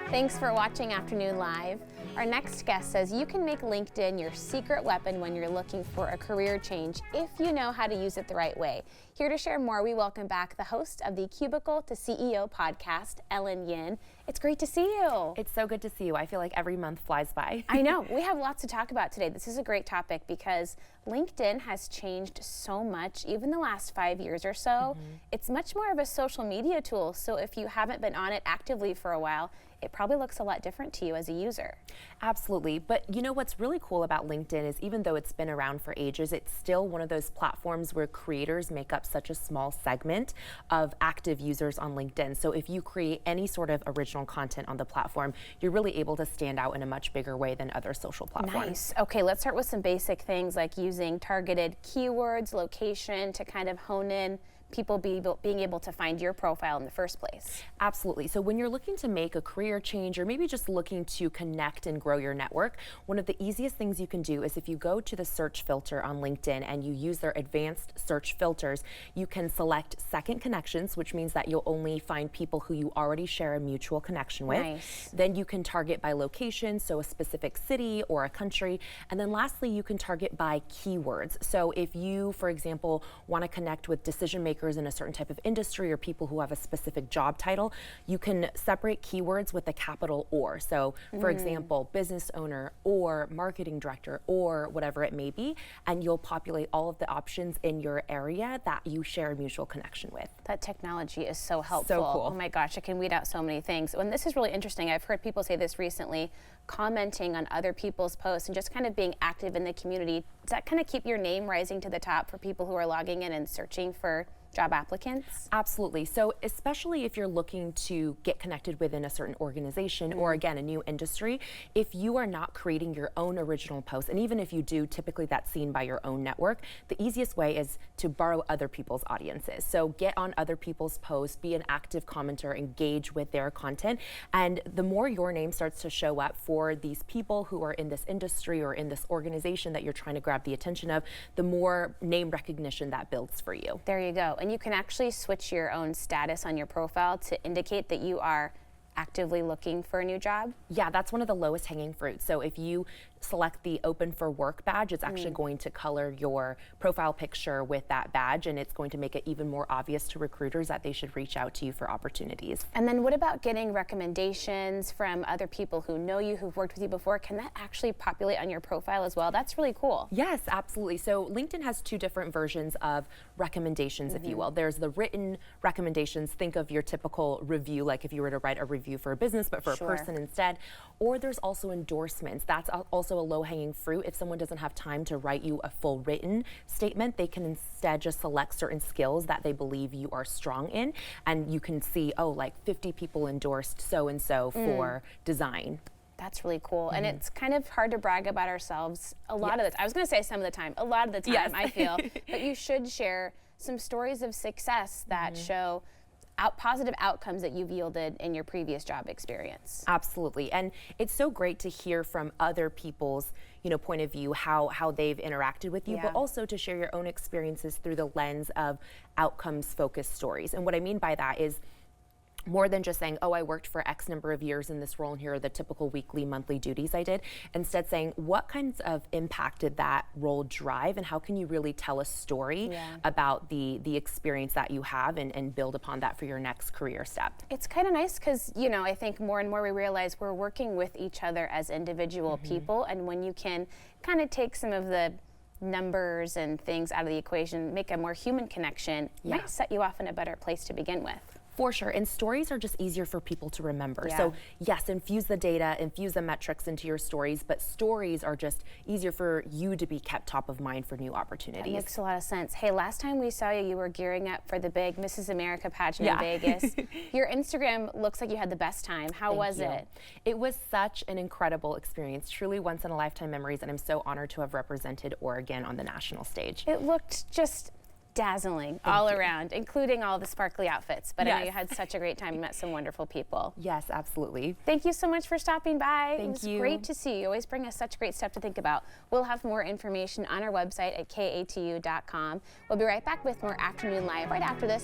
Thanks for watching Afternoon Live. Our next guest says you can make LinkedIn your secret weapon when you're looking for a career change if you know how to use it the right way. Here to share more, we welcome back the host of the Cubicle to CEO podcast, Ellen Yin. It's great to see you. It's so good to see you. I feel like every month flies by. I know. We have lots to talk about today. This is a great topic because LinkedIn has changed so much, even the last 5 years or so. It's much more of a social media tool, so if you haven't been on it actively for a while, it probably looks a lot different to you as a user. Absolutely. But you know what's really cool about LinkedIn is even though it's been around for ages, it's still one of those platforms where creators make up such a small segment of active users on LinkedIn. So if you create any sort of original content on the platform, you're really able to stand out in a much bigger way than other social platforms. Nice. Okay, let's start with some basic things like using targeted keywords, location to kind of hone in people being able to find your profile in the first place. Absolutely. So when you're looking to make a career change or maybe just looking to connect and grow your network, one of the easiest things you can do is if you go to the search filter on LinkedIn and you use their advanced search filters, you can select second connections, which means that you'll only find people who you already share a mutual connection with. Nice. Then you can target by location, so a specific city or a country. And then lastly, you can target by keywords. So if you, for example, want to connect with decision makers in a certain type of industry or people who have a specific job title, you can separate keywords with a capital OR. So for example, business owner or marketing director or whatever it may be, and you'll populate all of the options in your area that you share a mutual connection with. That technology is so helpful. So cool. Oh my gosh, it can weed out so many things. And this is really interesting. I've heard people say this recently, commenting on other people's posts and just kind of being active in the community. Does that kind of keep your name rising to the top for people who are logging in and searching for job applicants? Absolutely. So especially if you're looking to get connected within a certain organization or again, a new industry, if you are not creating your own original posts, and even if you do, typically that's seen by your own network, the easiest way is to borrow other people's audiences. So get on other people's posts, be an active commenter, engage with their content. And the more your name starts to show up for these people who are in this industry or in this organization that you're trying to grab the attention of, the more name recognition that builds for you. There you go. And you can actually switch your own status on your profile to indicate that you are actively looking for a new job? Yeah, that's one of the lowest hanging fruits. So if you select the open for work badge, it's actually going to color your profile picture with that badge, and it's going to make it even more obvious to recruiters that they should reach out to you for opportunities. And then what about getting recommendations from other people who know you, who've worked with you before? Can that actually populate on your profile as well? That's really cool. Yes, absolutely. So LinkedIn has two different versions of recommendations, if you will. There's the written recommendations. Think of your typical review, like if you were to write a review for a business, but for a person instead. Or there's also endorsements. That's also a low-hanging fruit. If someone doesn't have time to write you a full written statement, they can instead just select certain skills that they believe you are strong in, and you can see, oh, like 50 people endorsed so-and-so for design. That's really cool. And it's kind of hard to brag about ourselves a lot of the time. I was going to say some of the time, a lot of the time, I feel. But you should share some stories of success that show positive outcomes that you've yielded in your previous job experience. Absolutely. And it's so great to hear from other people's point of view, how they've interacted with you, but also to share your own experiences through the lens of outcomes focused stories. And what I mean by that is more than just saying, oh, I worked for X number of years in this role and here are the typical weekly, monthly duties I did. Instead saying, what kinds of impact did that role drive and how can you really tell a story about the experience that you have and build upon that for your next career step? It's kind of nice because, I think more and more we realize we're working with each other as individual people, and when you can kind of take some of the numbers and things out of the equation, make a more human connection, might set you off in a better place to begin with. For sure, and stories are just easier for people to remember. So yes, infuse the data, infuse the metrics into your stories, but stories are just easier for you to be kept top of mind for new opportunities. That makes a lot of sense. Hey, last time we saw you, you were gearing up for the big Mrs. America pageant in Vegas. Your Instagram looks like you had the best time. How was it? It was such an incredible experience, truly once in a lifetime memories, and I'm so honored to have represented Oregon on the national stage. It looked just dazzling all around, including all the sparkly outfits. But I know you had such a great time. You met some wonderful people. Yes, absolutely. Thank you so much for stopping by. Thank you. It was great to see you. You always bring us such great stuff to think about. We'll have more information on our website at katu.com. We'll be right back with more Afternoon Live right after this.